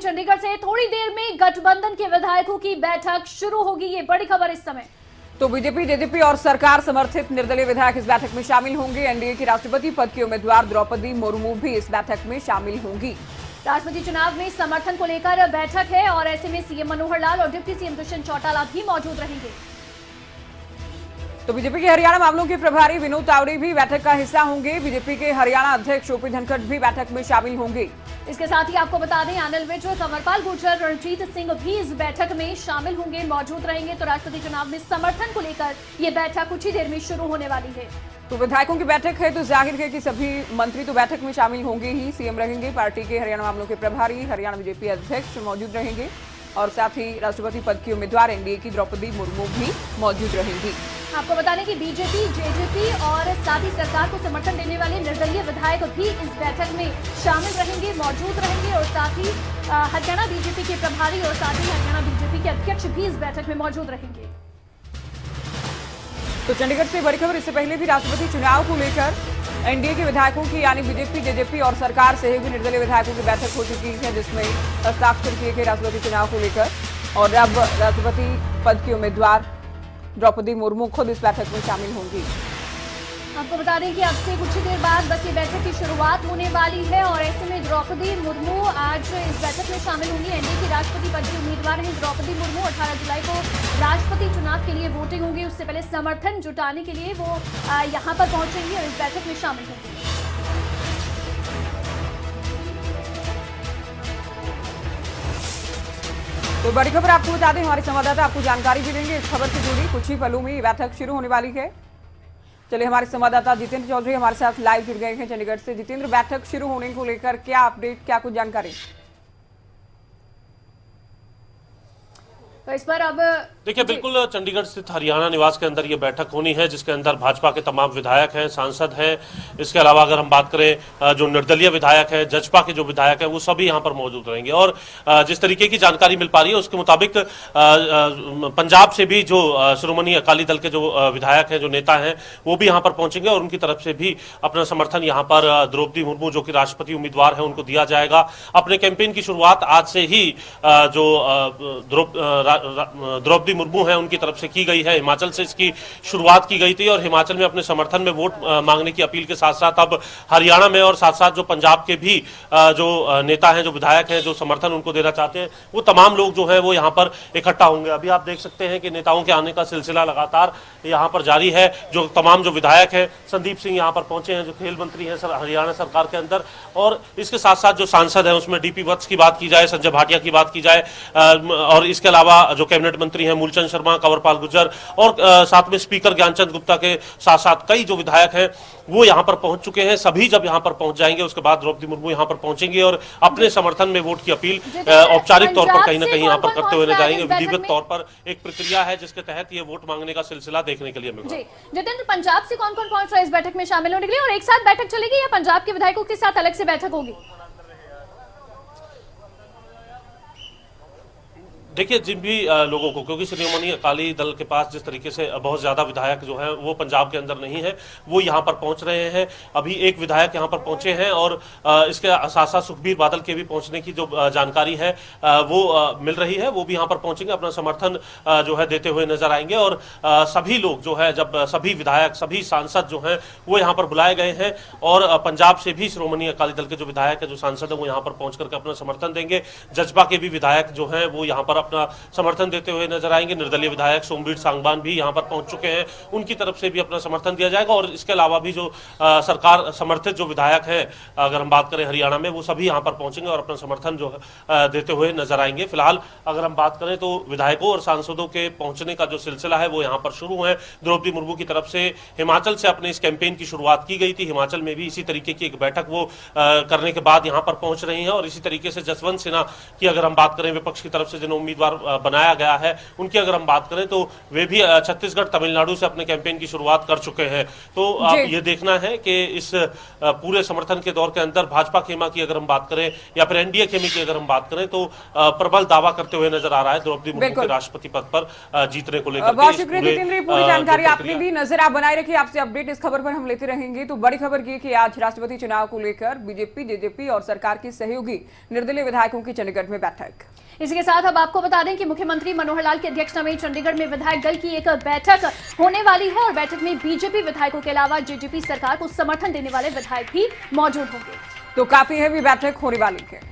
चंडीगढ़ से थोड़ी देर में गठबंधन के विधायकों की बैठक शुरू होगी, ये बड़ी खबर इस समय। तो बीजेपी, जेजेपी और सरकार समर्थित निर्दलीय विधायक इस बैठक में शामिल होंगे। एनडीए की राष्ट्रपति पद की उम्मीदवार द्रौपदी मुर्मू भी इस बैठक में शामिल होंगी। राष्ट्रपति चुनाव में समर्थन को लेकर बैठक है और ऐसे में सीएम मनोहर लाल और डिप्टी सीएम दुष्यंत चौटाला भी मौजूद रहेंगे। तो बीजेपी के हरियाणा मामलों के प्रभारी विनोद तावड़े भी बैठक का हिस्सा होंगे। बीजेपी के हरियाणा अध्यक्ष ओपी धनखड़ भी बैठक में शामिल होंगे। इसके साथ ही आपको बता दें, अनिल विज, कंवरपाल गुर्जर, रणजीत सिंह भी इस बैठक में शामिल होंगे, मौजूद रहेंगे। तो राष्ट्रपति चुनाव में समर्थन को लेकर ये बैठक कुछ ही देर में शुरू होने वाली है। तो विधायकों की बैठक है तो जाहिर है कि सभी मंत्री तो बैठक में शामिल होंगे ही। सीएम रहेंगे, पार्टी के हरियाणा मामलों के प्रभारी, हरियाणा बीजेपी अध्यक्ष मौजूद रहेंगे और साथ ही राष्ट्रपति पद की उम्मीदवार एनडीए की द्रौपदी मुर्मू भी मौजूद रहेंगी। आपको बता दें कि बीजेपी, जेजेपी और साथ ही सरकार को समर्थन देने वाले निर्दलीय विधायक भी इस बैठक में शामिल रहेंगे, मौजूद रहेंगे और साथ ही हरियाणा बीजेपी के प्रभारी और साथ ही हरियाणा बीजेपी के अध्यक्ष भी इस बैठक में मौजूद रहेंगे। तो चंडीगढ़ से बड़ी खबर, इससे पहले भी राष्ट्रपति चुनाव को लेकर एनडीए के विधायकों की यानी बीजेपी, जेजेपी और सरकार सहयोगी निर्दलीय विधायकों की बैठक हो चुकी है, जिसमें हस्ताक्षर किए गए राष्ट्रपति चुनाव को लेकर। और अब राष्ट्रपति पद की उम्मीदवार द्रौपदी मुर्मू खुद इस बैठक में शामिल होंगी। आपको बता दें कि अब से कुछ ही देर बाद बस ये बैठक की शुरुआत होने वाली है और ऐसे में द्रौपदी मुर्मू आज इस बैठक में शामिल होंगी। एनडीए की राष्ट्रपति पद की उम्मीदवार हैं द्रौपदी मुर्मू। 18 जुलाई को राष्ट्रपति चुनाव के लिए वोटिंग होगी, उससे पहले समर्थन जुटाने के लिए वो यहाँ पर पहुंचेंगी और इस बैठक में शामिल होंगी। तो बड़ी खबर आपको बता दें, हमारे संवाददाता आपको जानकारी भी देंगे इस खबर से जुड़ी। कुछ ही पलों में ये बैठक शुरू होने वाली है। चलिए, हमारे संवाददाता जितेंद्र चौधरी हमारे साथ लाइव जुड़ गए हैं चंडीगढ़ से। जितेंद्र, बैठक शुरू होने को लेकर क्या अपडेट, क्या कुछ जानकारी? तो इस पर अब देखिए, बिल्कुल चंडीगढ़ स्थित हरियाणा निवास के अंदर ये बैठक होनी है, जिसके अंदर भाजपा के तमाम विधायक हैं, सांसद हैं। इसके अलावा अगर हम बात करें जो निर्दलीय विधायक हैं, जजपा के जो विधायक हैं, वो सभी यहाँ पर मौजूद रहेंगे। और जिस तरीके की जानकारी मिल पा रही है उसके मुताबिक पंजाब से भी जो शिरोमणि अकाली दल के जो विधायक हैं, जो नेता हैं, वो भी यहाँ पर पहुंचेंगे और उनकी तरफ से भी अपना समर्थन यहाँ पर द्रौपदी मुर्मू जो कि राष्ट्रपति उम्मीदवार है उनको दिया जाएगा। अपने कैंपेन की शुरुआत आज से ही जो द्रौपदी मुर्मू है उनकी तरफ से की गई है। हिमाचल से इसकी शुरुआत की गई थी और हिमाचल में अपने समर्थन में वोट मांगने की अपील के साथ साथ अब हरियाणा में और साथ साथ जो पंजाब के भी जो नेता हैं, जो विधायक हैं, जो समर्थन उनको देना चाहते हैं, वो तमाम लोग जो है वो यहाँ पर इकट्ठा होंगे। अभी आप देख सकते हैं कि नेताओं के आने का सिलसिला लगातार यहाँ पर जारी है। जो तमाम जो विधायक हैं, संदीप सिंह यहाँ पर पहुंचे हैं, जो खेल मंत्री हैं हरियाणा सरकार के अंदर, और इसके साथ साथ जो सांसद हैं उसमें डीपी वत्स की बात की जाए, संजय भाटिया की बात की जाए और इसके अलावा जो कैबिनेट मंत्री हैं मूलचंद शर्मा, कंवरपाल गुर्जर और साथ में स्पीकर ज्ञानचंद गुप्ता के साथ साथ कई जो विधायक हैं वो यहाँ पर पहुंच चुके हैं। सभी जब यहाँ पर पहुंच जाएंगे उसके बाद द्रौपदी मुर्मू यहाँ पर पहुंचेंगे और अपने समर्थन में वोट की अपील औपचारिक तौर पर कहीं ना कहीं यहाँ पर करते हुए नजर आएंगे। विधिवत तौर पर एक प्रक्रिया है जिसके तहत ये वोट मांगने का सिलसिला देखने के लिए मिला। जितेंद्र, पंजाब से कौन कौन पहुंच रहा है इस बैठक में शामिल होने के लिए और एक साथ बैठक चलेगी या पंजाब के विधायकों के साथ अलग से बैठक होगी? देखिए, जिन भी लोगों को, क्योंकि शिरोमणि अकाली दल के पास जिस तरीके से बहुत ज्यादा विधायक जो हैं वो पंजाब के अंदर नहीं है, वो यहाँ पर पहुंच रहे हैं। अभी एक विधायक यहाँ पर पहुंचे हैं और इसके साथ साथ सुखबीर बादल के भी पहुंचने की जो जानकारी है वो मिल रही है। वो भी यहाँ पर पहुंचेंगे, अपना समर्थन जो है देते हुए नजर आएंगे। और सभी लोग जो है, जब सभी विधायक, सभी सांसद जो हैं वो यहाँ पर बुलाए गए हैं और पंजाब से भी शिरोमणि अकाली दल के जो विधायक है, जो सांसद है, वो यहाँ पर पहुंच करके अपना समर्थन देंगे। जजपा के भी विधायक जो है वो यहाँ पर अपना समर्थन देते हुए नजर आएंगे। निर्दलीय विधायक सोमवीर सांगवान भी यहां पर पहुंच चुके हैं, उनकी तरफ से भी अपना समर्थन दिया जाएगा। और इसके अलावा भी जो सरकार समर्थित जो विधायक हैं, अगर हम बात करें हरियाणा में, वो सभी यहां पर पहुंचेंगे और अपना समर्थन जो देते हुए नजर आएंगे। फिलहाल अगर हम बात करें तो विधायकों और सांसदों के पहुंचने का जो सिलसिला है वो यहाँ पर शुरू है। द्रौपदी मुर्मू की तरफ से हिमाचल से अपने इस कैंपेन की शुरुआत की गई थी। हिमाचल में भी इसी तरीके की एक बैठक वो करने के बाद यहाँ पर पहुंच रही है। और इसी तरीके से जसवंत सिन्हा की अगर हम बात करें, विपक्ष की तरफ से जिन उम्मीदवार उम्मीदवार बनाया गया है उनकी अगर हम बात करें तो वे भी छत्तीसगढ़ तमिलनाडु से अपने कैंपेन की शुरुआत कर चुके हैं। तो अब ये देखना है कि इस पूरे समर्थन के दौर के अंदर भाजपा खेमा की अगर हम बात करें या फिर एनडीए खेमे की अगर हम बात करें तो प्रबल दावा करते हुए नजर आ रहा है द्रौपदी मुर्मू के राष्ट्रपति पद पर जीतने को लेकर। बहुत शुक्रिया जितेंद्र, पूरी जानकारी आपने दी। नजर आप बनाए रखिए, आपसे अपडेट इस खबर पर हम लेते रहेंगे। तो बड़ी खबर ये कि आज राष्ट्रपति चुनाव को लेकर बीजेपी, जेजेपी और सरकार की सहयोगी निर्दलीय विधायकों की चंडीगढ़ में बैठक। इसी के साथ अब आपको बता दें कि मुख्यमंत्री मनोहर लाल की अध्यक्षता में चंडीगढ़ में विधायक दल की एक बैठक होने वाली है और बैठक में बीजेपी विधायकों के अलावा जेजेपी सरकार को समर्थन देने वाले विधायक भी मौजूद होंगे। तो काफी हैवी बैठक होने वाली है।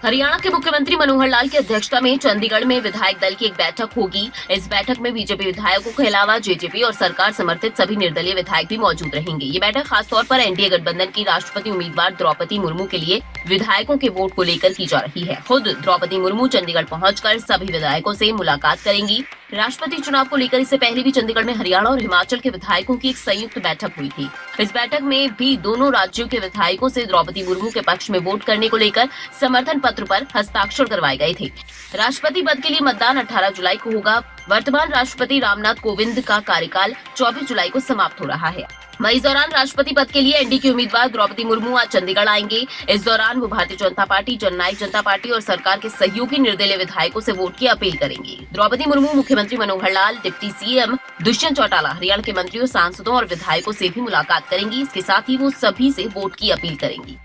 हरियाणा के मुख्यमंत्री मनोहर लाल की अध्यक्षता में चंडीगढ़ में विधायक दल की एक बैठक होगी। इस बैठक में बीजेपी विधायकों के अलावा जेजेपी और सरकार समर्थित सभी निर्दलीय विधायक भी मौजूद रहेंगे। ये बैठक खासतौर पर एनडीए गठबंधन की राष्ट्रपति उम्मीदवार द्रौपदी मुर्मू के लिए विधायकों के वोट को लेकर की जा रही है। खुद द्रौपदी मुर्मू चंडीगढ़ पहुंचकर सभी विधायकों से मुलाकात करेंगी। राष्ट्रपति चुनाव को लेकर इससे पहले भी चंडीगढ़ में हरियाणा और हिमाचल के विधायकों की एक संयुक्त बैठक हुई थी। इस बैठक में भी दोनों राज्यों के विधायकों से द्रौपदी मुर्मू के पक्ष में वोट करने को लेकर समर्थन पत्र पर हस्ताक्षर करवाए गए थे। राष्ट्रपति पद के लिए मतदान 18 जुलाई को होगा। वर्तमान राष्ट्रपति रामनाथ कोविंद का कार्यकाल 24 जुलाई को समाप्त हो रहा है। वहीं इस दौरान राष्ट्रपति पद के लिए एनडीए की उम्मीदवार द्रौपदी मुर्मू आज चंडीगढ़ आएंगे। इस दौरान वो भारतीय जनता पार्टी, जननायक जनता पार्टी और सरकार के सहयोगी निर्दलीय विधायकों से वोट की अपील करेंगी। द्रौपदी मुर्मू मुख्यमंत्री मनोहर लाल, डिप्टी सीएम दुष्यंत चौटाला, हरियाणा के मंत्रियों, सांसदों और विधायकों से भी मुलाकात करेंगी। इसके साथ ही वो सभी से वोट की अपील करेंगी।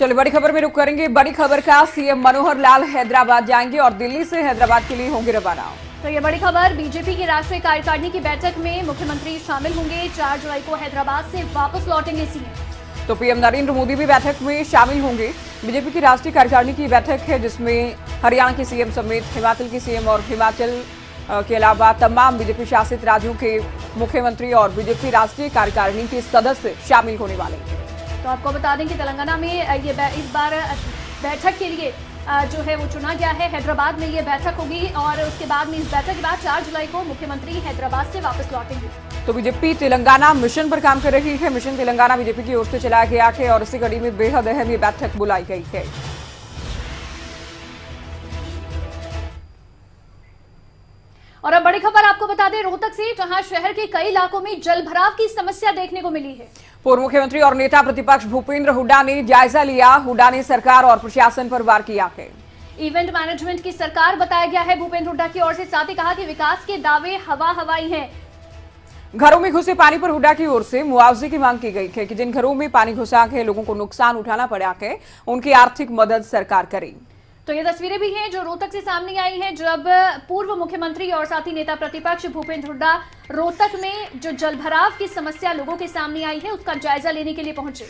चलिए बड़ी खबर में रुक करेंगे। बड़ी खबर का सीएम मनोहर लाल हैदराबाद जाएंगे और दिल्ली से हैदराबाद के लिए होंगे रवाना। तो ये बड़ी खबर, बीजेपी की राष्ट्रीय कार्यकारिणी की बैठक में मुख्यमंत्री शामिल होंगे। 4 जुलाई को हैदराबाद से वापस लौटेंगे सीएम। तो पीएम नरेंद्र मोदी भी बैठक में शामिल होंगे। बीजेपी की राष्ट्रीय कार्यकारिणी की बैठक है जिसमें हरियाणा के सीएम समेत हिमाचल के सीएम और हिमाचल के अलावा तमाम बीजेपी शासित राज्यों के मुख्यमंत्री और बीजेपी राष्ट्रीय कार्यकारिणी के सदस्य शामिल होने वाले हैं। तो आपको बता दें कि तेलंगाना में ये इस बार बैठक के लिए जो है वो चुना गया है। हैदराबाद में ये बैठक होगी और उसके बाद में इस बैठक के बाद 4 जुलाई को मुख्यमंत्री हैदराबाद से वापस लौटेंगे। तो बीजेपी तेलंगाना मिशन पर काम कर रही है। मिशन तेलंगाना बीजेपी की ओर से चलाया गया है और इसी कड़ी में बेहद अहम ये बैठक बुलाई गई है। और अब बड़ी खबर आपको बता दें रोहतक से, जहां शहर के कई इलाकों में जलभराव की समस्या देखने को मिली है। पूर्व मुख्यमंत्री और नेता प्रतिपक्ष भूपेंद्र हुड्डा ने जायजा लिया। हुड्डा ने सरकार और प्रशासन पर वार किया है। इवेंट मैनेजमेंट की सरकार बताया गया है भूपेंद्र हुड्डा की ओर से। साथ ही कहा कि विकास के दावे हवाई हैं। घरों में घुसे पानी पर हुड्डा की ओर से मुआवजे की मांग की गई है कि जिन घरों में पानी घुसा है, लोगों को नुकसान उठाना पड़ा है, उनकी आर्थिक मदद सरकार करे। तो ये तस्वीरें भी हैं जो रोहतक से सामने आई हैं, जब पूर्व मुख्यमंत्री और साथ ही नेता प्रतिपक्ष भूपेंद्र हुड्डा रोहतक में जो जलभराव की समस्या लोगों के सामने आई है उसका जायजा लेने के लिए पहुंचे।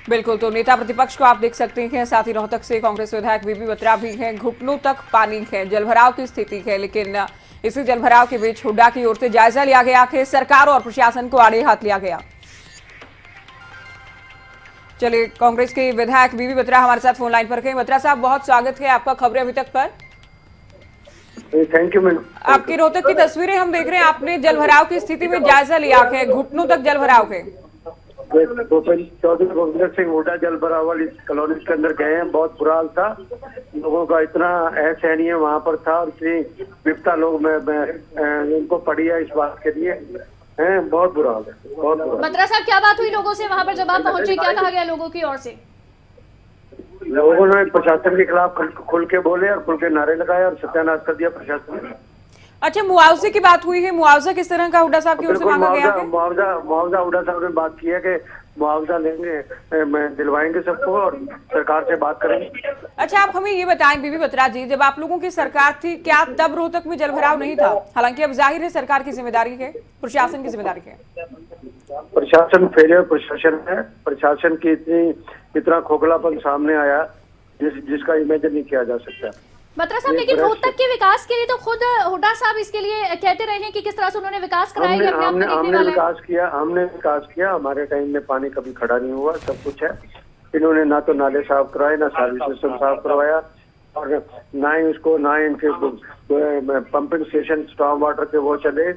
बिल्कुल, तो नेता प्रतिपक्ष को आप देख सकते हैं। साथ ही रोहतक से कांग्रेस विधायक बीबी बत्रा भी हैं। घुटनों तक पानी है, जलभराव की स्थिति है, लेकिन इसी जलभराव के बीच हुड्डा की ओर से जायजा लिया गया है। सरकार और प्रशासन को आड़े हाथ लिया गया। चलिए, कांग्रेस के विधायक बीबी बत्रा हमारे साथ फोन लाइन पर हैं। बत्रा साहब, बहुत स्वागत है आपका खबरें अभी तक पर। Thank you madam. आपकी रोहतक की तस्वीरें हम देख रहे हैं। आपने जलभराव की स्थिति में जायजा लिया है, घुटनों तक जलभराव है। चौधरी गोविंद सिंह हुड्डा जलभराव वाली कॉलोनी के अंदर गए हैं। बहुत बुरा हाल था, लोगों का इतना असहनीय वहाँ पर था और इतनी विपता लोग उनको पड़ी है इस बात के लिए। बहुत बुरा हाल है, बहुत बुरा। बत्रा साहब, क्या बात हुई लोगों से वहां पर जब आप पहुंचे? क्या कहा गया लोगों की ओर से? लोगों ने प्रशासन के खिलाफ खुल के बोले और खुल के नारे लगाए और सत्यानाश कर दिया प्रशासन ने। अच्छा, मुआवजे की बात हुई है। मुआवजा किस तरह का हुड्डा साहब की ओर से मांगा गया है? मुआवजा हुड्डा साहब ने बात की है कि मुआवजा लेंगे, दिलवाएंगे सबको और सरकार से बात करेंगे। अच्छा, आप हमें ये बताएं बीबी बत्रा जी, जब आप लोगों की सरकार थी, क्या तब रोहतक में जलभराव नहीं था? हालांकि अब जाहिर है सरकार की जिम्मेदारी है, प्रशासन की जिम्मेदारी है। प्रशासन फेलियर प्रशासन है। प्रशासन की इतना खोखलापन सामने आया जिसका इमेजिन नहीं किया जा सकता। बत्रा साहब, लेकिन रोहतक के विकास के लिए तो खुद हुड्डा साहब इसके लिए कहते रहे हैं कि किस तरह से उन्होंने विकास कराया। हमने विकास किया। हमारे टाइम में पानी कभी खड़ा नहीं हुआ, सब कुछ है। इन्होंने ना तो नाले साफ करवाए, ना सर्विस सिस्टम साफ करवाया और ना ही इनके पंपिंग स्टेशन स्टॉर्म वाटर के वो चले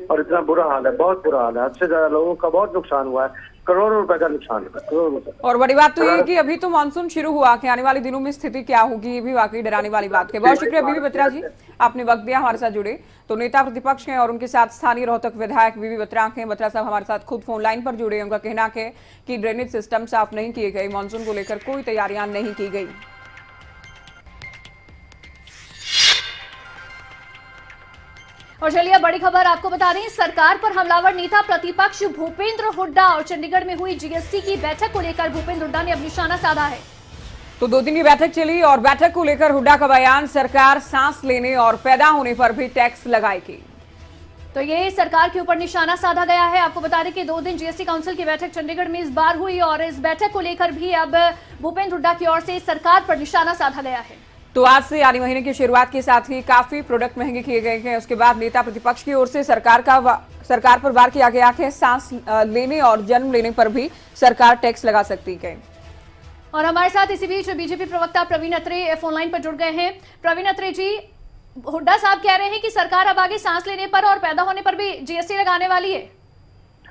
और इतना बुरा हाल है, बहुत बुरा हाल है। हद से ज्यादा लोगों का बहुत नुकसान हुआ है। करोड़ों रुपए का नुकसान है, करोड़ों रुपए। और बड़ी बात तो ये है कि अभी तो मानसून शुरू हुआ कि आने वाले दिनों में स्थिति क्या होगी, ये भी वाकई डराने वाली बात है। बहुत शुक्रिया बीबी बत्रा जी, आपने वक्त दिया, हमारे साथ जुड़े। तो नेता प्रतिपक्ष हैं और उनके साथ स्थानीय रोहतक विधायक बीबी बत्रा हैं। बत्रा साहब हमारे साथ खुद फोन लाइन पर जुड़े हैं। उनका कहना है कि ड्रेनेज सिस्टम साफ नहीं किए गए, मानसून को लेकर कोई तैयारियां नहीं की गई। और चलिए बड़ी खबर आपको बता दें, सरकार पर हमलावर नेता प्रतिपक्ष भूपेंद्र हुड्डा और चंडीगढ़ में हुई जीएसटी की बैठक को लेकर भूपेंद्र हुड्डा ने अब निशाना साधा है। तो 2 दिन की बैठक चली और बैठक को लेकर हुड्डा का बयान, सरकार सांस लेने और पैदा होने पर भी टैक्स लगाएगी। तो ये सरकार के ऊपर निशाना साधा गया है। आपको बता दें कि 2 दिन जीएसटी काउंसिल की बैठक चंडीगढ़ में इस बार हुई और इस बैठक को लेकर भी अब भूपेंद्र हुड्डा की ओर से सरकार पर निशाना साधा गया है। तो आज से यानी महीने की शुरुआत के साथ ही काफी प्रोडक्ट महंगे किए गए हैं। उसके बाद नेता प्रतिपक्ष की ओर से सरकार पर वार किया गया है, सांस लेने और जन्म लेने पर भी सरकार टैक्स लगा सकती है। और हमारे साथ इसी बीच बीजेपी प्रवक्ता प्रवीण अत्रे फोन लाइन पर जुड़ गए हैं। प्रवीण अत्रे जी, हुड्डा साहब कह रहे हैं कि सरकार अब आगे सांस लेने पर और पैदा होने पर भी जीएसटी लगाने वाली है।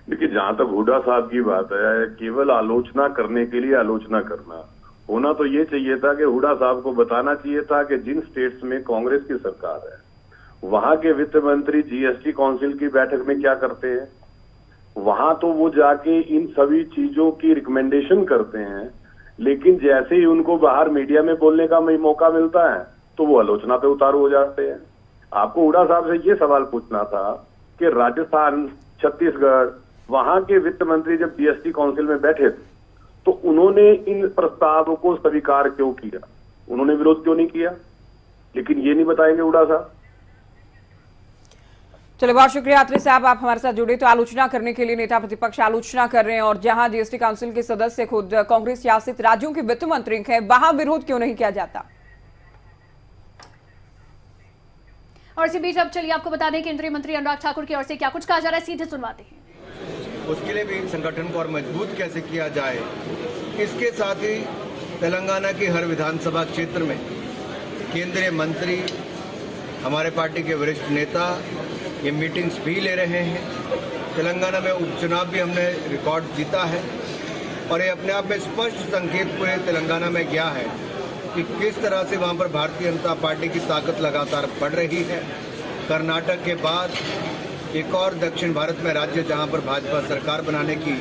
देखिए, जहां तक हुड्डा साहब की बात है, केवल आलोचना करने के लिए आलोचना करना, होना तो ये चाहिए था कि हुड्डा साहब को बताना चाहिए था कि जिन स्टेट्स में कांग्रेस की सरकार है वहां के वित्त मंत्री जीएसटी काउंसिल की बैठक में क्या करते हैं। वहां तो वो जाके इन सभी चीजों की रिकमेंडेशन करते हैं, लेकिन जैसे ही उनको बाहर मीडिया में बोलने का मौका मिलता है तो वो आलोचना पे उतारू हो जाते हैं। आपको हुड्डा साहब से ये सवाल पूछना था कि राजस्थान, छत्तीसगढ़, वहां के वित्त मंत्री जब जीएसटी काउंसिल में बैठे थे तो उन्होंने इन प्रस्तावों को स्वीकार क्यों किया, उन्होंने विरोध क्यों नहीं किया, लेकिन ये नहीं बताएंगे हुड्डा साहब। चलिए, बहुत शुक्रिया अत्रे साहब, आप हमारे साथ जुड़े। तो आलोचना करने के लिए नेता प्रतिपक्ष आलोचना कर रहे हैं और जहां जीएसटी काउंसिल के सदस्य खुद कांग्रेस शासित राज्यों के वित्त मंत्री हैं, वहां विरोध क्यों नहीं किया जाता। और इसी बीच अब चलिए आपको बता दें केंद्रीय मंत्री अनुराग ठाकुर की ओर से क्या कुछ कहा जा रहा है, सीधे सुनवाते हैं। उसके लिए भी संगठन को और मजबूत कैसे किया जाए, इसके साथ ही तेलंगाना की हर विधानसभा क्षेत्र में केंद्रीय मंत्री, हमारे पार्टी के वरिष्ठ नेता ये मीटिंग्स भी ले रहे हैं। तेलंगाना में उपचुनाव भी हमने रिकॉर्ड जीता है और ये अपने आप में स्पष्ट संकेत पूरे तेलंगाना में गया है कि किस तरह से वहाँ पर भारतीय जनता पार्टी की ताकत लगातार बढ़ रही है। कर्नाटक के बाद एक और दक्षिण भारत में राज्य जहाँ पर भाजपा सरकार बनाने की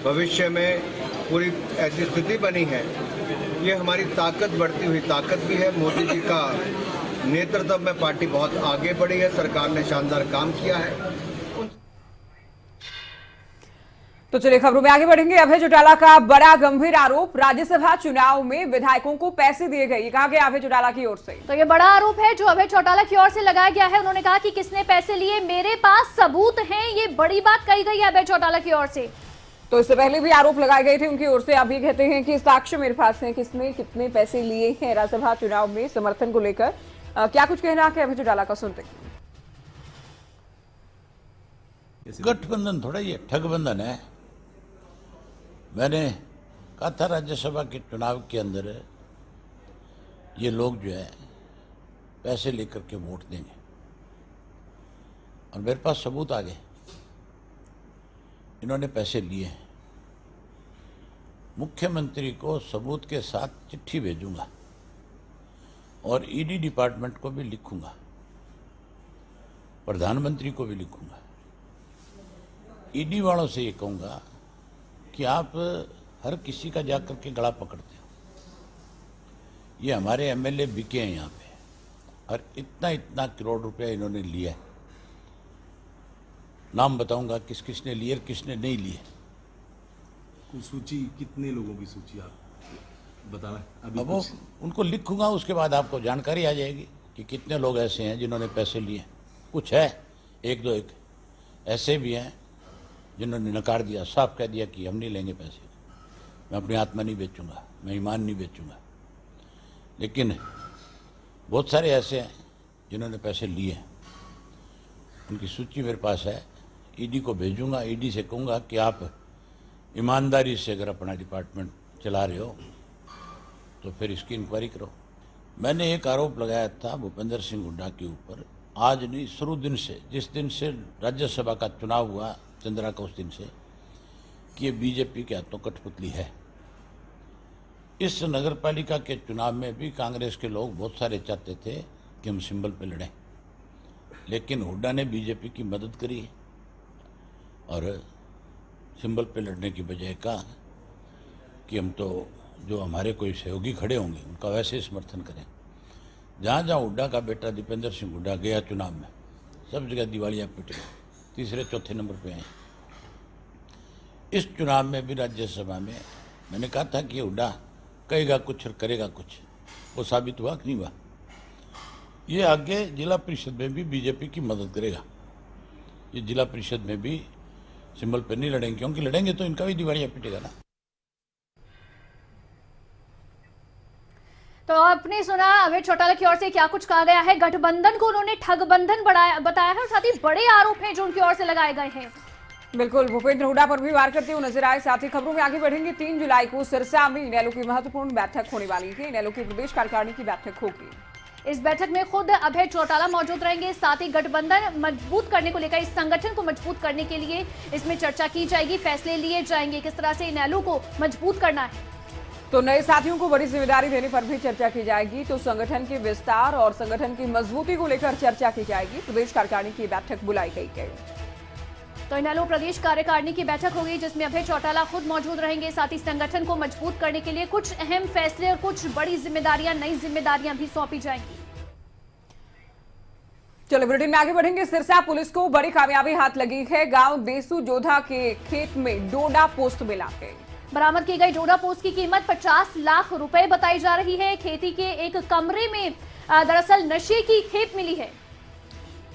भविष्य में पूरी ऐसी स्थिति बनी है, ये हमारी ताकत, बढ़ती हुई ताकत भी है। मोदी जी का नेतृत्व में पार्टी बहुत आगे बढ़ी है, सरकार ने शानदार काम किया है। तो चलिए खबरों में आगे बढ़ेंगे। अभय चौटाला का बड़ा गंभीर आरोप, राज्यसभा चुनाव में विधायकों को पैसे दिए गए, ये कहा गया अभय चौटाला की ओर से। तो ये बड़ा आरोप है जो अभय चौटाला की ओर से लगाया गया है। उन्होंने कहा कि किसने पैसे लिए, मेरे पास सबूत हैं, ये बड़ी बात कही गई है अभय चौटाला की ओर से। तो इससे पहले भी आरोप लगाए गए थे उनकी ओर से। अब ये कहते हैं कि साक्ष्य मेरे पास है, किसने कितने पैसे लिए हैं राज्यसभा चुनाव में समर्थन को लेकर। क्या कुछ कहना है अभय चौटाला का, सुनते हैं। गठबंधन थोड़ा, ये ठगबंधन है। मैंने कहा था राज्यसभा के चुनाव के अंदर ये लोग जो है पैसे लेकर के वोट देंगे और मेरे पास सबूत आ गए, इन्होंने पैसे लिए हैं। मुख्यमंत्री को सबूत के साथ चिट्ठी भेजूंगा और ईडी डिपार्टमेंट को भी लिखूंगा, प्रधानमंत्री को भी लिखूंगा। ईडी वालों से ये कहूंगा कि आप हर किसी का जाकर के गला पकड़ते हो। ये हमारे एमएलए बिके हैं यहाँ पे और इतना इतना करोड़ रुपया इन्होंने लिया है। नाम बताऊंगा किस किसने लिए और किसने नहीं लिए। कोई सूची, कितने लोगों की सूची आप बताना अभी? अब वो उनको लिखूंगा, उसके बाद आपको जानकारी आ जाएगी कि कितने लोग ऐसे हैं जिन्होंने पैसे लिए। कुछ है, एक दो एक ऐसे भी हैं जिन्होंने नकार दिया, साफ कह दिया कि हम नहीं लेंगे पैसे, मैं अपनी आत्मा नहीं बेचूंगा, मैं ईमान नहीं बेचूंगा। लेकिन बहुत सारे ऐसे हैं जिन्होंने पैसे लिए, उनकी सूची मेरे पास है। ईडी को भेजूंगा, ईडी से कहूँगा कि आप ईमानदारी से अगर अपना डिपार्टमेंट चला रहे हो तो फिर इसकी इंक्वायरी करो। मैंने एक आरोप लगाया था भूपेंद्र सिंह हुड्डा के ऊपर, आज नहीं, शुरू दिन से, जिस दिन से राज्यसभा का चुनाव हुआ चंद्रा का, उस दिन से, कि ये बीजेपी के हाथों कठपुतली है। इस नगर पालिका के चुनाव में भी कांग्रेस के लोग बहुत सारे चाहते थे कि हम सिंबल पे लड़ें, लेकिन हुड्डा ने बीजेपी की मदद करी और सिंबल पे लड़ने की बजाय कहा कि हम तो जो हमारे कोई सहयोगी खड़े होंगे उनका वैसे ही समर्थन करें। जहाँ जहाँ हुड्डा का बेटा दीपेंद्र सिंह हुड्डा गया चुनाव में, सब जगह दिवालियाँ पिट गई, तीसरे चौथे नंबर पे आए। इस चुनाव में भी राज्यसभा में मैंने कहा था कि हुड्डा कहेगा कुछ और करेगा कुछ, वो साबित हुआ कि नहीं हुआ। ये आगे जिला परिषद में भी बीजेपी की मदद करेगा। ये जिला परिषद में भी सिंबल पे नहीं लड़ेंगे, क्योंकि लड़ेंगे तो इनका भी दिवालियाँ पिटेगा ना। तो आपने सुना अभय चौटाला की ओर से क्या कुछ कहा गया है। गठबंधन को उन्होंने ठगबंधन बताया है और साथ ही बड़े आरोप हैं जो उनकी ओर से लगाए गए हैं। बिल्कुल, भूपेंद्र हुड्डा पर भी वार करते हुए नजर आए। साथ ही खबरों में आगे बढ़ेंगे। 3 जुलाई को सिरसा में इनेलो की महत्वपूर्ण बैठक होने वाली है। इनेलो की प्रदेश कार्यकारिणी की बैठक होगी। इस बैठक में खुद अभय चौटाला मौजूद रहेंगे। साथ ही गठबंधन मजबूत करने को लेकर, इस संगठन को मजबूत करने के लिए इसमें चर्चा की जाएगी, फैसले लिए जाएंगे किस तरह से इनेलो को मजबूत करना है। तो नए साथियों को बड़ी जिम्मेदारी देने पर भी चर्चा की जाएगी। तो संगठन के विस्तार और संगठन की मजबूती को लेकर चर्चा की जाएगी। प्रदेश कार्यकारिणी की बैठक बुलाई गई है। तो इनेलो प्रदेश कार्यकारिणी की बैठक होगी जिसमें अभय चौटाला खुद मौजूद रहेंगे। साथ ही संगठन को मजबूत करने के लिए कुछ अहम फैसले और कुछ बड़ी जिम्मेदारियां, नई जिम्मेदारियां भी सौंपी जाएंगी। चलो बुलेटिन में आगे बढ़ेंगे। सिरसा पुलिस को बड़ी कामयाबी हाथ लगी है। गांव देसू जोधा के खेत में डोडा पोस्ट मिला है। बरामद की गई डोडा पोस्ट की कीमत 50 लाख रुपए बताई जा रही है। खेती के एक कमरे में दरअसल नशे की खेप मिली है।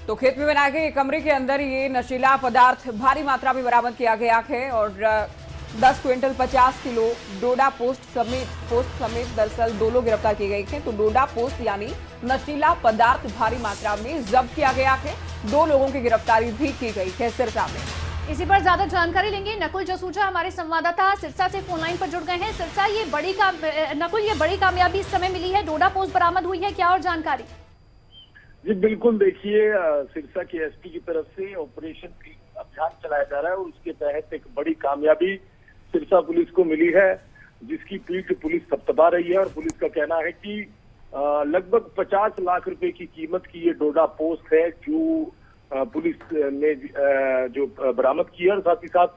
तो खेत में बनाए गए कमरे के अंदर ये नशीला पदार्थ भारी मात्रा में बरामद किया गया है और 10 क्विंटल 50 किलो डोडा पोस्ट समेत दरअसल 2 लोग गिरफ्तार किए गए हैं। तो डोडा पोस्ट यानी नशीला पदार्थ भारी मात्रा में जब्त किया गया है। 2 लोगों की गिरफ्तारी भी की गई है सिरसा में। इसी पर ज्यादा जानकारी लेंगे। नकुल जसूजा हमारे संवाददाता सिरसा से फोन लाइन पर जुड़ गए हैं। सिरसा, नकुल, ये बड़ी कामयाबी इस समय मिली है, डोडा पोस्ट बरामद हुई है, क्या और जानकारी? जी बिल्कुल, देखिए सिरसा के एसपी की तरफ से ऑपरेशन ग्रीन अभियान चलाया जा रहा है और उसके तहत एक बड़ी कामयाबी सिरसा पुलिस को मिली है, जिसकी पीठ पुलिस थपथपा रही है। और पुलिस का कहना है कि लगभग 50 लाख रुपए की कीमत की ये डोडा पोस्ट है जो पुलिस ने जो बरामद किया और साथ ही साथ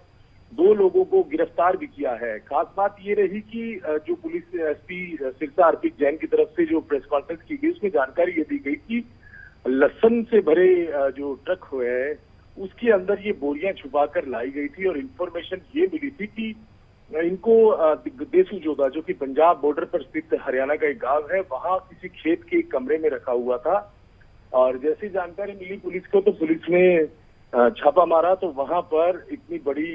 2 लोगों को गिरफ्तार भी किया है। खास बात ये रही कि जो पुलिस एसपी सिरसा अर्पित जैन की तरफ से जो प्रेस कॉन्फ्रेंस की गई उसमें जानकारी ये दी गई कि लहसुन से भरे जो ट्रक हुए हैं उसके अंदर ये बोरियां छुपाकर लाई गई थी और इंफॉर्मेशन ये मिली थी कि इनको देसू जोधा, जो कि पंजाब बॉर्डर पर स्थित हरियाणा का एक गांव है, वहां किसी खेत के कमरे में रखा हुआ था। और जैसी जानकारी मिली पुलिस को तो पुलिस ने छापा मारा तो वहां पर इतनी बड़ी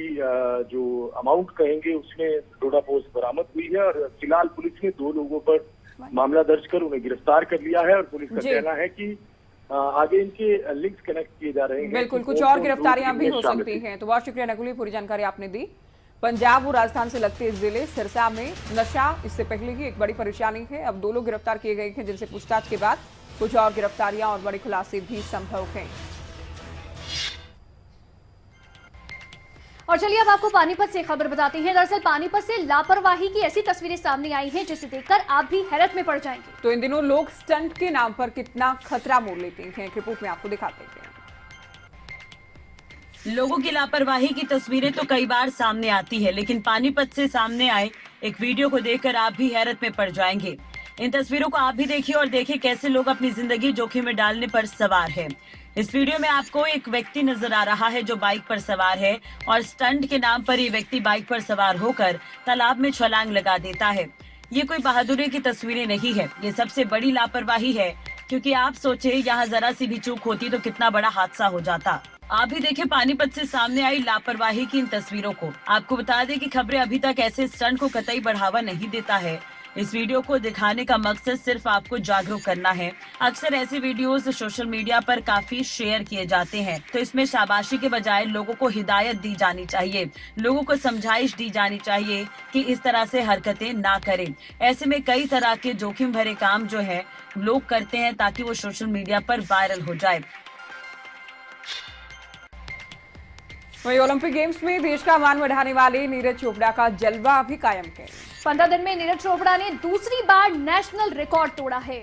जो अमाउंट कहेंगे उसमें डोडा पोस्ट बरामद हुई है। और फिलहाल पुलिस ने 2 लोगों पर मामला दर्ज कर उन्हें गिरफ्तार कर लिया है और पुलिस का कहना है कि आगे इनके लिंक्स कनेक्ट किए जा रहे हैं। बिल्कुल, कुछ और गिरफ्तारियां भी हो सकती हैं। तो बहुत शुक्रिया नकुल, पूरी जानकारी आपने दी। पंजाब और राजस्थान से लगते जिले सिरसा में नशा इससे पहले ही एक बड़ी परेशानी है। अब 2 लोग गिरफ्तार किए गए हैं जिनसे पूछताछ के बाद कुछ और गिरफ्तारियां और बड़े खुलासे भी संभव हैं। और चलिए अब आपको पानीपत से खबर बताते हैं। दरअसल पानीपत से लापरवाही की ऐसी तस्वीरें सामने आई हैं जिसे देखकर आप भी हैरत में पड़ जाएंगे। तो इन दिनों लोग स्टंट के नाम पर कितना खतरा मोल लेते हैं, रिपोर्ट में आपको दिखाते हैं। लोगों की लापरवाही की तस्वीरें तो कई बार सामने आती है, लेकिन पानीपत से सामने आए एक वीडियो को देखकर आप भी हैरत में पड़ जाएंगे। इन तस्वीरों को आप भी देखिए और देखिए कैसे लोग अपनी जिंदगी जोखिम में डालने पर सवार है। इस वीडियो में आपको एक व्यक्ति नजर आ रहा है जो बाइक पर सवार है और स्टंट के नाम पर ये व्यक्ति बाइक पर सवार होकर तालाब में छलांग लगा देता है। ये कोई बहादुरी की तस्वीरें नहीं है, ये सबसे बड़ी लापरवाही है, क्योंकि आप सोचे यहाँ जरा सी भी चूक होती तो कितना बड़ा हादसा हो जाता। आप भी देखें पानीपत से सामने आई लापरवाही की इन तस्वीरों को। आपको बता दें कि खबरें अभी तक ऐसे स्टंट को कतई बढ़ावा नहीं देता है। इस वीडियो को दिखाने का मकसद सिर्फ आपको जागरूक करना है। अक्सर ऐसे वीडियोस सोशल मीडिया पर काफी शेयर किए जाते हैं, तो इसमें शाबाशी के बजाय लोगों को हिदायत दी जानी चाहिए, लोगों को समझाइश दी जानी चाहिए कि इस तरह से हरकतें ना करें। ऐसे में कई तरह के जोखिम भरे काम जो है लोग करते हैं ताकि वो सोशल मीडिया पर वायरल हो जाए। वहीं ओलंपिक गेम्स में देश का मान बढ़ाने वाले नीरज चोपड़ा का जलवा भी कायम है। 15 दिन में नीरज चोपड़ा ने दूसरी बार नेशनल रिकॉर्ड तोड़ा है।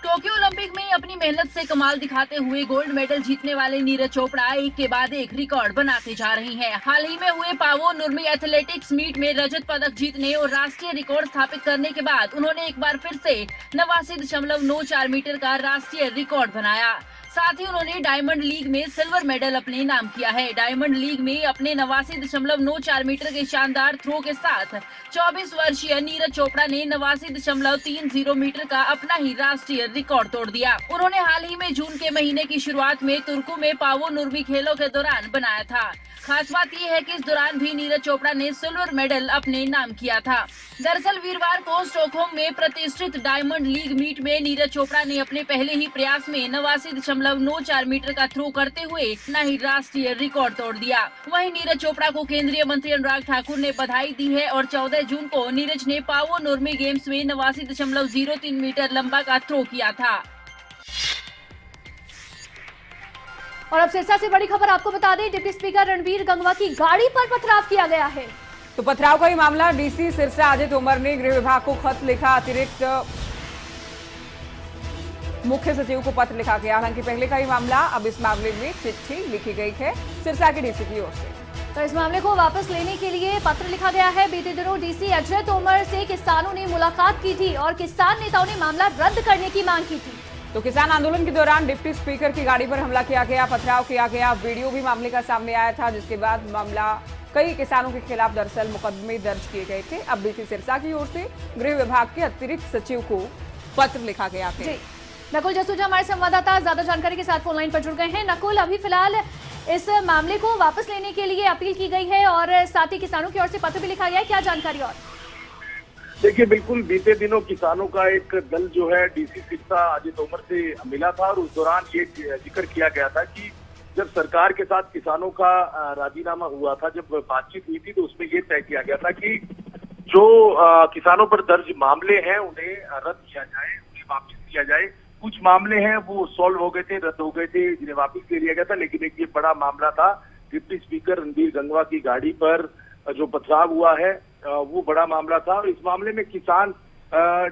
टोक्यो ओलंपिक में अपनी मेहनत से कमाल दिखाते हुए गोल्ड मेडल जीतने वाले नीरज चोपड़ा एक के बाद एक रिकॉर्ड बनाते जा रही हैं। हाल ही में हुए पावो नुर्मी एथलेटिक्स मीट में रजत पदक जीतने और राष्ट्रीय रिकॉर्ड स्थापित करने के बाद उन्होंने एक बार फिर से 89.94 मीटर का राष्ट्रीय रिकॉर्ड बनाया। साथ ही उन्होंने डायमंड लीग में सिल्वर मेडल अपने नाम किया है। डायमंड लीग में अपने 89.94 मीटर के शानदार थ्रो के साथ 24 वर्षीय नीरज चोपड़ा ने 89.30 मीटर का अपना ही राष्ट्रीय रिकॉर्ड तोड़ दिया। उन्होंने हाल ही में जून के महीने की शुरुआत में तुर्कू में पावो नुर्मी खेलों के दौरान बनाया था। खास बात यह है कि इस दौरान भी नीरज चोपड़ा ने सिल्वर मेडल अपने नाम किया था। दरअसल वीरवार को स्टॉकहोम में प्रतिष्ठित डायमंड लीग मीट में नीरज चोपड़ा ने अपने पहले ही प्रयास में 89.94 मीटर का थ्रो करते हुए अपना ही राष्ट्रीय रिकॉर्ड तोड़ दिया। वहीं नीरज चोपड़ा को केंद्रीय मंत्री अनुराग ठाकुर ने बधाई दी है और 14 जून को नीरज ने पावो नुर्मी गेम्स में 89.03 मीटर लंबा का थ्रो किया था। और अब सिरसा से बड़ी खबर आपको बता दें, डिप्टी स्पीकर रणबीर गंगवा की गाड़ी पर पथराव किया गया है। तो पथराव का ही मामला डीसी सिरसा अजय तोमर ने गृह विभाग को खत लिखा। अतिरिक्त मुख्य सचिव को पत्र लिखा गया। हालांकि पहले का ही मामला, अब इस मामले में चिट्ठी लिखी गई है सिरसा के डीसी की ओर से। तो इस मामले को वापस लेने के लिए पत्र लिखा गया है। बीते दिनों डीसी अजय तोमर से किसानों ने मुलाकात की थी और किसान नेताओं ने मामला रद्द करने की मांग की थी। तो किसान आंदोलन के दौरान डिप्टी स्पीकर की गाड़ी पर हमला किया गया, पथराव किया गया। वीडियो भी मामले का सामने आया था, जिसके बाद मामला कई किसानों के खिलाफ दरअसल मुकदमे दर्ज किए गए थे। अब डीसी सिरसा की ओर से गृह विभाग के अतिरिक्त सचिव को पत्र लिखा गया है। नकुल जसूजा हमारे संवाददाता ज्यादा जानकारी के साथ फोन लाइन पर जुड़ गए हैं। नकुल, अभी फिलहाल इस मामले को वापस लेने के लिए अपील की गई है और साथ ही किसानों की ओर से पत्र भी लिखा गया है, क्या जानकारी? और देखिए, बिल्कुल बीते दिनों किसानों का एक दल जो है डीसी सिरसा अजय तोमर से मिला था और उस दौरान ये जिक्र किया गया था कि जब सरकार के साथ किसानों का राजीनामा हुआ था, जब बातचीत हुई थी, तो उसमें ये तय किया गया था कि जो किसानों पर दर्ज मामले हैं उन्हें रद्द किया जाए, उन्हें वापस लिया जाए। कुछ मामले हैं वो सॉल्व हो गए थे, रद्द हो गए थे, जिन्हें वापस ले लिया गया था। लेकिन एक ये बड़ा मामला था, डिप्टी स्पीकर रणबीर गंगवा की गाड़ी पर जो पथराव हुआ है वो बड़ा मामला था। और इस मामले में किसान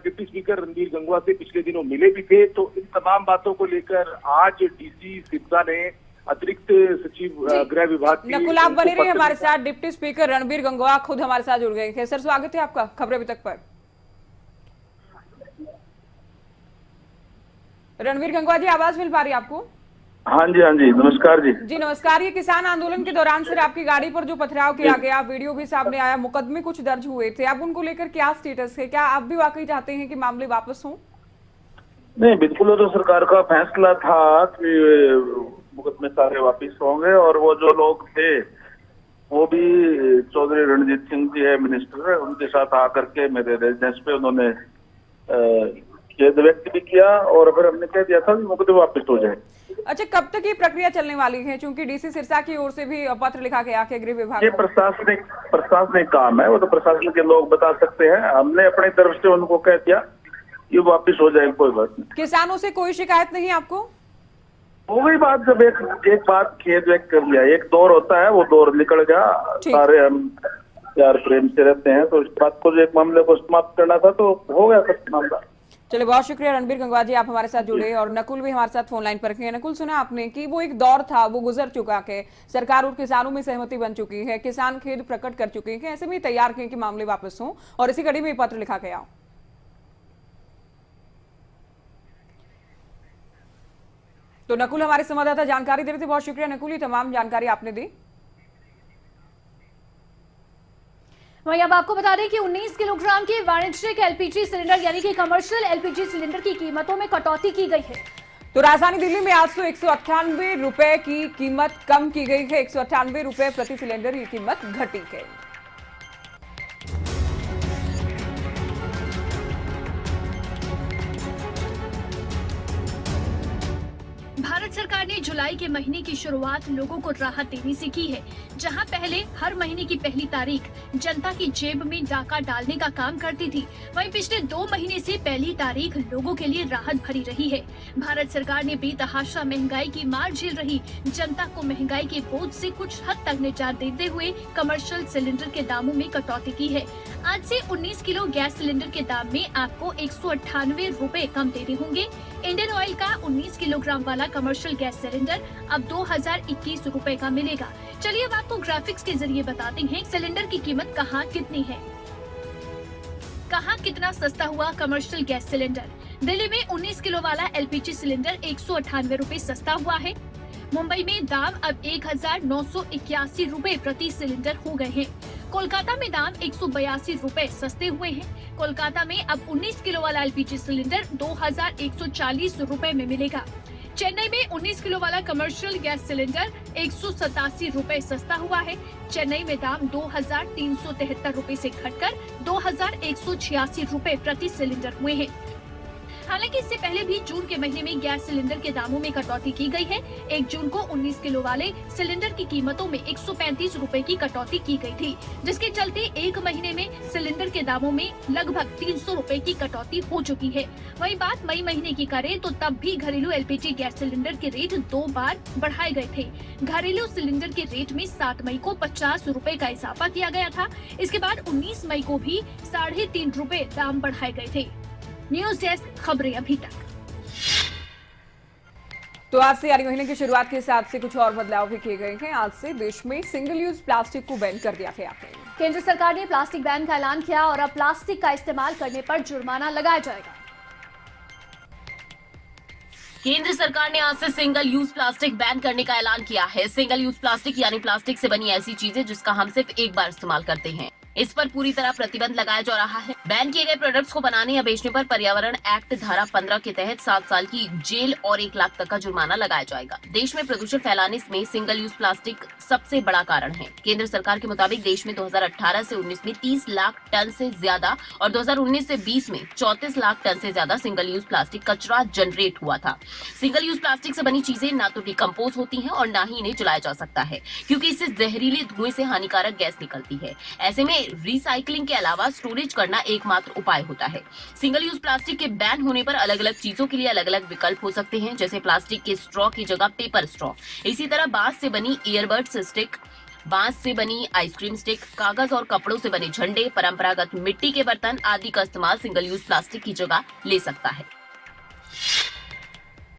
डिप्टी स्पीकर रणबीर गंगवा से पिछले दिनों मिले भी थे। तो इन तमाम बातों को लेकर आज डीसी सिरसा ने अतिरिक्त सचिव गृह विभाग की नकुल, आप बने रहिए हमारे साथ। डिप्टी स्पीकर रणबीर गंगवा खुद हमारे साथ जुड़ गए हैं। सर, स्वागत है आपका खबरें अभी तक पर। रणबीर गंगवा जी, आवाज मिल पा रही है आपको? हाँ जी, हाँ जी, नमस्कार जी। जी नमस्कार। ये किसान आंदोलन के दौरान सर आपकी गाड़ी पर जो पथराव किया गया, वीडियो भी सामने आया, मुकदमे कुछ दर्ज हुए थे, अब उनको लेकर क्या स्टेटस है? क्या आप भी वाकई चाहते हैं कि मामले वापस हों? नहीं, बिल्कुल, वो तो सरकार का फैसला था कि मुकदमे सारे वापिस होंगे। और वो जो लोग थे वो भी चौधरी रणजीत सिंह जी है मिनिस्टर, उनके साथ आकर के मेरे रेजिडेंस पे उन्होंने खेद व्यक्त भी किया और फिर हमने कह दिया था कि मुकदमे वापस हो जाए। अच्छा, कब तक ये प्रक्रिया चलने वाली है? क्योंकि डीसी सिरसा की ओर से भी पत्र लिखा गया कि गृह विभाग ये प्रशासनिक काम है, वो तो प्रशासन के लोग बता सकते हैं। हमने अपनी तरफ से उनको कह दिया ये वापस हो जाए, कोई बात नहीं। किसानों से कोई शिकायत नहीं आपको? हो गई बात, जब एक बात खेद व्यक्त कर लिया, एक दौर होता है, वो दौर निकल गया। सारे हम प्यार प्रेम से रहते हैं, तो इस बात को जो एक मामले को समाप्त करना था तो हो गया सब मामला। चलिए, बहुत शुक्रिया रणबीर गंगवा जी, आप हमारे साथ जुड़े। और नकुल भी हमारे साथ फोन लाइन पर हैं। नकुल, सुना आपने कि वो एक दौर था, वो गुजर चुका है, सरकार और किसानों में सहमति बन चुकी है, किसान खेद प्रकट कर चुके हैं, ऐसे में तैयार हैं कि मामले वापस हों और इसी कड़ी में पत्र लिखा गया। तो नकुल हमारे संवाददाता जानकारी दे रहे थे। बहुत शुक्रिया नकुल, ये तमाम जानकारी आपने दी। वहीं अब आपको बता दें कि 19 किलोग्राम के वाणिज्यिक एलपीजी सिलेंडर यानी कि कमर्शियल एलपीजी सिलेंडर की कीमतों में कटौती की गई है। तो राजधानी दिल्ली में आज 198 रुपए की कीमत कम की गई है। 198 रुपए प्रति सिलेंडर ये कीमत घटी है। भारत सरकार ने जुलाई के महीने की शुरुआत लोगों को राहत देने से की है। जहां पहले हर महीने की पहली तारीख जनता की जेब में डाका डालने का काम करती थी, वहीं पिछले 2 महीने से पहली तारीख लोगों के लिए राहत भरी रही है। भारत सरकार ने बेतहाशा महंगाई की मार झेल रही जनता को महंगाई के बोझ से कुछ हद तक निजात देते हुए कमर्शियल सिलेंडर के दामों में कटौती की है। आज से 19 किलो गैस सिलेंडर के दाम में आपको 198 रुपए कम देने होंगे। इंडियन ऑयल का 19 किलोग्राम वाला कमर्शियल गैस सिलेंडर अब 2021 रुपए का मिलेगा। चलिए अब आपको ग्राफिक्स के जरिए बताते हैं सिलेंडर की कीमत कहाँ कितनी है। कहाँ कितना सस्ता हुआ कमर्शियल गैस सिलेंडर। दिल्ली में 19 किलो वाला LPG सिलेंडर 198 रुपए सस्ता हुआ है। मुंबई में दाम अब 1981 रुपए प्रति सिलेंडर हो गए हैं। कोलकाता में दाम 182 रुपए सस्ते हुए हैं। कोलकाता में अब 19 किलो वाला LPG सिलेंडर 2140 रुपए में मिलेगा। चेन्नई में 19 किलो वाला कमर्शियल गैस सिलेंडर 187 रुपए सस्ता हुआ है। चेन्नई में दाम 2373 रुपए से घटकर 2186 रुपए प्रति सिलेंडर हुए हैं। हालांकि इससे पहले भी जून के महीने में गैस सिलेंडर के दामों में कटौती की गई है। 1 जून को 19 किलो वाले सिलेंडर की कीमतों में 135 रुपए की कटौती की गई थी, जिसके चलते 1 महीने में सिलेंडर के दामों में लगभग 300 रुपए की कटौती हो चुकी है। वहीं बात मई महीने की करें तो तब भी घरेलू LPG गैस सिलेंडर के रेट 2 बार बढ़ाए गए थे। घरेलू सिलेंडर के रेट में 7 मई को 50 रुपए का इजाफा किया गया था। इसके बाद 19 मई को भी 3.5 रुपए दाम बढ़ाए गए थे। न्यूज डेस्क खबरें अभी तक। तो आज से यानी महीने की शुरुआत के हिसाब से कुछ और बदलाव भी किए गए हैं। आज से देश में सिंगल यूज प्लास्टिक को बैन कर दिया गया है। केंद्र सरकार ने प्लास्टिक बैन का ऐलान किया और अब प्लास्टिक का इस्तेमाल करने पर जुर्माना लगाया जाएगा। केंद्र सरकार ने आज से सिंगल यूज प्लास्टिक बैन करने का ऐलान किया है। सिंगल यूज प्लास्टिक यानी प्लास्टिक से बनी ऐसी चीजें जिसका हम सिर्फ एक बार इस्तेमाल करते हैं, इस पर पूरी तरह प्रतिबंध लगाया जा रहा है। बैन किए गए प्रोडक्ट्स को बनाने या बेचने पर पर्यावरण एक्ट धारा 15 के तहत 7 साल की जेल और 1 लाख तक का जुर्माना लगाया जाएगा। देश में प्रदूषण फैलाने में सिंगल यूज प्लास्टिक सबसे बड़ा कारण है। केंद्र सरकार के मुताबिक देश में 2018 से 19 में 30 लाख टन से ज्यादा और 2019 से 20 में 34 लाख टन से ज्यादा सिंगल यूज प्लास्टिक कचरा जनरेट हुआ था। सिंगल यूज प्लास्टिक से बनी चीजें ना तो डिकम्पोज होती हैं और ना ही इन्हें जलाया जा सकता है, क्योंकि इससे जहरीले धुएं से हानिकारक गैस निकलती है। ऐसे में रिसाइकलिंग के अलावा स्टोरेज करना एकमात्र उपाय होता है। सिंगल यूज प्लास्टिक के बैन होने पर अलग अलग चीजों के लिए अलग अलग विकल्प हो सकते हैं, जैसे प्लास्टिक के स्ट्रॉ की जगह पेपर स्ट्रॉ। इसी तरह बांस से बनी ईयरबड्स स्टिक, बांस से बनी आइसक्रीम स्टिक, कागज और कपड़ों से बने झंडे, परंपरागत मिट्टी के बर्तन आदि का इस्तेमाल सिंगल यूज प्लास्टिक की जगह ले सकता है।